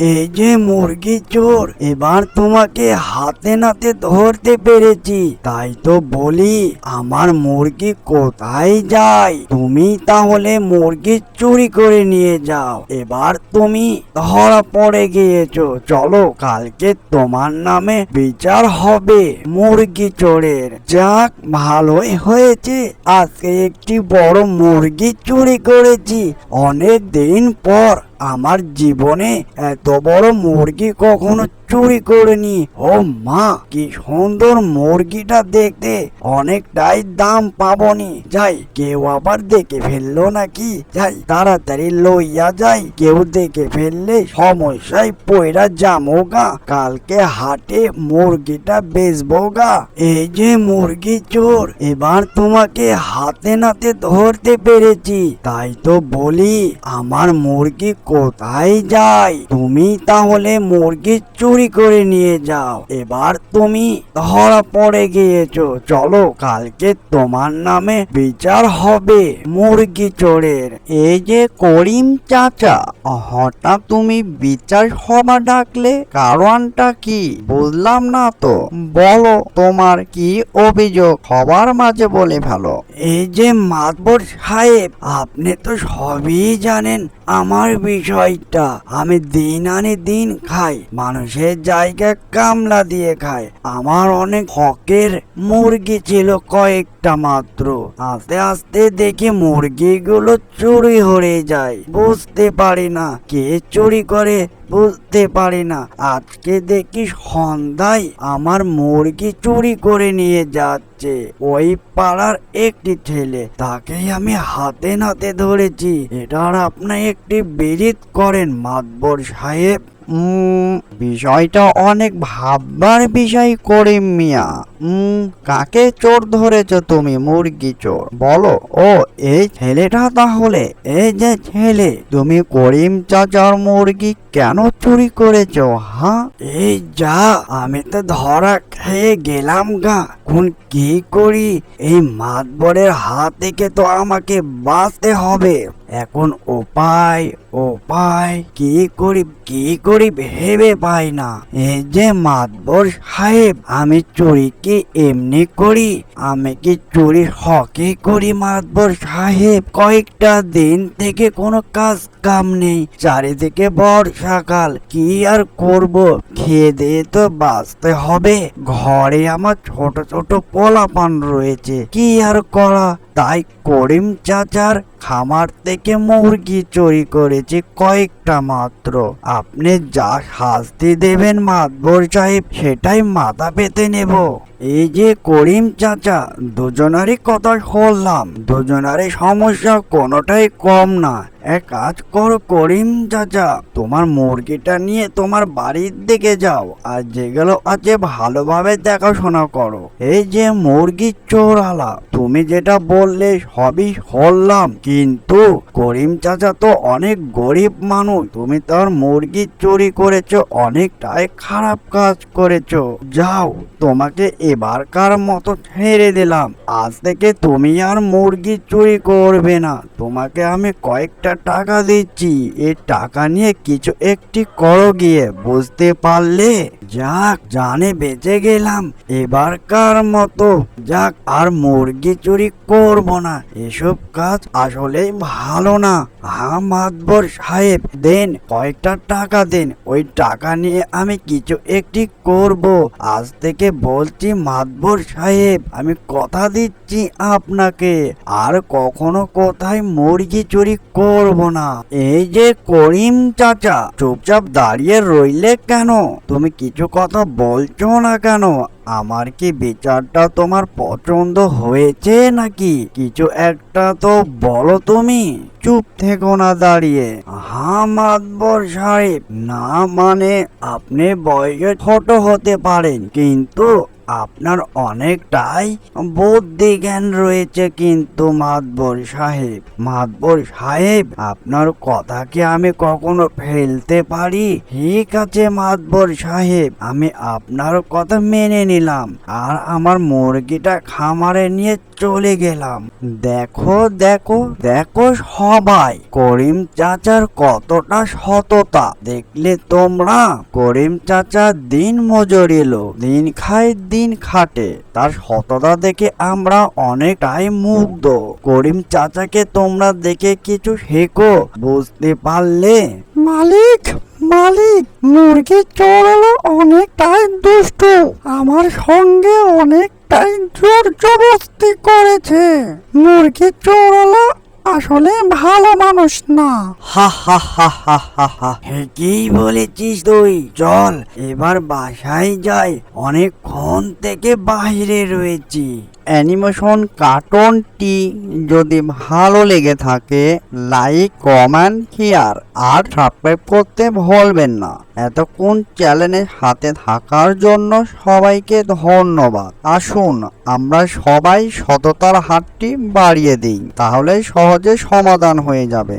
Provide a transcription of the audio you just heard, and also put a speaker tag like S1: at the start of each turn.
S1: এই যে মুরগি চোর, এবার তোমাকে হাতে নাতে ধরতে পেরেছি। তাই তো বলি, আমার মুরগি কোথায় যায়? তুমি তাহলে মুরগি চুরি করে নিয়ে যাও। এবার তুমি ধরা পড়ে গিয়েছো। চলো, কালকে তোমার নামে বিচার হবে মুরগি চোরের। যাক, ভালোই হয়েছে, আজকে একটি বড় মুরগি চুরি করেছি। অনেক দিন পর আমার জীবনে এত বড় মুরগি কখনো চুরি করিনি। ও মা, কি সুন্দর মুরগিটা দেখতে, অনেকটাই দাম পাবনি। যাই, কেউ আবার দেখে ফেললো নাকি? যাই, তাড়াতাড়ি লইয়া যাই, কেউ দেখে ফেললে সমস্যায় পয়রা যামো গা। কালকে হাটে মুরগিটা বেচবো গা। এই যে মুরগি চোর, এবার তোমাকে হাতে নাতে ধরতে পেরেছি। তাই তো বলি, আমার মুরগি কোথায় যায়? তুমি তাহলে মুরগি চুরি করে নিয়ে যাও। এবার তুমি ধরা পড়ে গিয়েছো। চলো, কালকে তোমার নামে বিচার হবে মুরগি চোরের।
S2: এই যে করিম চাচা, হঠাৎ তুমি বিচার সভা ডাকলে, কারণটা কি বুঝলাম না তো। বলো, তোমার কি অভিযোগ সবার মাঝে বলে ভালো।
S1: এই যে মাতবর সাহেব, আপনি তো সবই জানেন আমার বিষয়টা। আমি দিন আনি দিন খাই, মানুষের জায়গায় কামলা দিয়ে খাই। আমার অনেক হকের মুরগি ছিল কয়েকটা মাত্র। আস্তে আস্তে দেখি মুরগিগুলো চুরি হয়ে যায়, বুঝতে পারি না কে চুরি করে, বুঝতে পারি না। আজকে দেখি সন্ধ্যায় আমার মুরগি চুরি করে নিয়ে যাচ্ছে ওই পাড়ার একটি ছেলে। তাকেই আমি হাতে নাতে ধরেছি। এটার আপনি একটি বিরিত করেন মাতবর সাহেব।
S2: বিষয়টা অনেক ভাববার বিষয় করিম মিয়া। কাকে চোর ধরেছ তুমি? মুরগি চোর বলো। ও, এই ছেলেটা তাহলে। এই যে ছেলে, তুমি করিম চাচার মুরগি কেন চুরি করেছো? হ্যাঁ,
S1: এই যা, আমি তো ধরা খেয়ে গেলাম গা। কোন কি করি? এই মাতবরের হাত থেকে তো আমাকে বাঁচতে হবে। এখন উপায় উপায় কি করি ভেবে পাই না। এই যে মাতবর সাহেব, আমি চুরি কি এমনি করি? আমি কি চুরি হকে করি মাতবর সাহেব? কয়েকটা দিন থেকে কোনো কাজ কাম নেই, চারিদিকে বর্ষাকাল। কি আর করব, খেয়ে দিয়ে তো বাঁচতে হবে। ঘরে আমার ছোট ছোট পোলাপান রয়েছে, কি আর করা। তাই করিম চাচার খামার থেকে মুরগি চুরি করেছি কয়েকটা মাত্র। আপনি যা শাস্তি দেবেন মাতবর সাহেব, সেটাই মাথা পেতে নেব। এই যে করিম চাচা, দুজনারই কথা শুনলাম, দুজনারই সমস্যা কোনোটাই কম না। এক কাজ করো করিম চাচা, তোমার মুরগিটা নিয়ে তোমার বাড়ির দিকে যাও, আর যেগুলো আছে ভালোভাবে দেখাশোনা করো। এই যে মুরগি চোরালা, তুমি যেটা বললে সবই শুনলাম, কিন্তু করিম চাচা তো অনেক গরিব মানুষ। তুমি তার মুরগি চুরি করেছো, অনেকটাই খারাপ কাজ করেছো। যাও, তোমাকে এবারকার মতো ছেড়ে দিলাম। আজ থেকে তুমি আর মুরগি চুরি করবে না। তোমাকে আমি কয়েকটা টাকা দিচ্ছি, এই টাকা নিয়ে কিছু একটি করো গিয়ে, বুঝতে পারলে? যাক, জানে বেঁচে গেলাম এবারকার মতো। যাক, আর মুরগি চুরি করব না। এসব কাজ আসলেই ভালো না। মাতবর সাহেব, দেন, কয়েকটা টাকা দেন। ওই টাকা নিয়ে আমি কিছু একটি করব। আজ থেকে বলছি মাতবর সাহেব, আমি কথা দিচ্ছি আপনাকে, আর কখনো কোথায় মুরগি চুরি করব না। এই যে করিম চাচা, চুপচাপ দাঁড়িয়ে রইলে কেন? তুমি কিছু কথা বলছো না কেন? আমার কি বিচারটা তোমার পছন্দ হয়েছে নাকি? কিছু একটা তো বলো তুমি। চুপ থেকো না দাঁড়িয়ে। মাতবর সাহেব, না মানে আপনি বয়সে ছোট হতে পারেন, কিন্তু আপনার অনেকটাই বুদ্ধি জ্ঞান রয়েছে কিন্তু মাতবর সাহেব আপনার কথা কি আমি কখনো ফেলতে পারি? ঠিক আছে মাতবর সাহেব, আমি আপনার কথা মেনে নিলাম আর আমার মুরগিটা খামারে নিয়ে চলে গেলাম। দেখো দেখো দেখো সবাই, করিম চাচার কতটা সততা দেখলে তোমরা। করিম চাচা দিন মজুরি লোক, দিন খায় দিন খাটে, তার সততা দেখে আমরা অনেকটাই মুগ্ধ। করিম চাচাকে তোমরা দেখে কিছু শেখো, বুঝতে পারলে?
S2: মালিক মালিক, মুরগি চোরালো অনেকটাই দুষ্ট, আমার সঙ্গে অনেকটাই জোর জবরদস্তি করেছে। মুরগি চোরালো আসলে ভালো মানুষ না।
S1: হা হা হা হা হা হা, কি বলেছিস তুই? চল এবার বাসায় যাই, অনেকক্ষণ থেকে বাইরে রয়েছি।
S2: অ্যানিমেশন কার্টুনটি যদি ভালো লেগে থাকে লাইক কমেন্ট শেয়ার আর সাবস্ক্রাইব করতে ভুলবেন না। এতক্ষণ চ্যানেলের সাথে থাকার জন্য সবাইকে ধন্যবাদ। আসুন আমরা সবাই সততার হাতটি বাড়িয়ে দিই, তাহলে সহজে সমাধান হয়ে যাবে।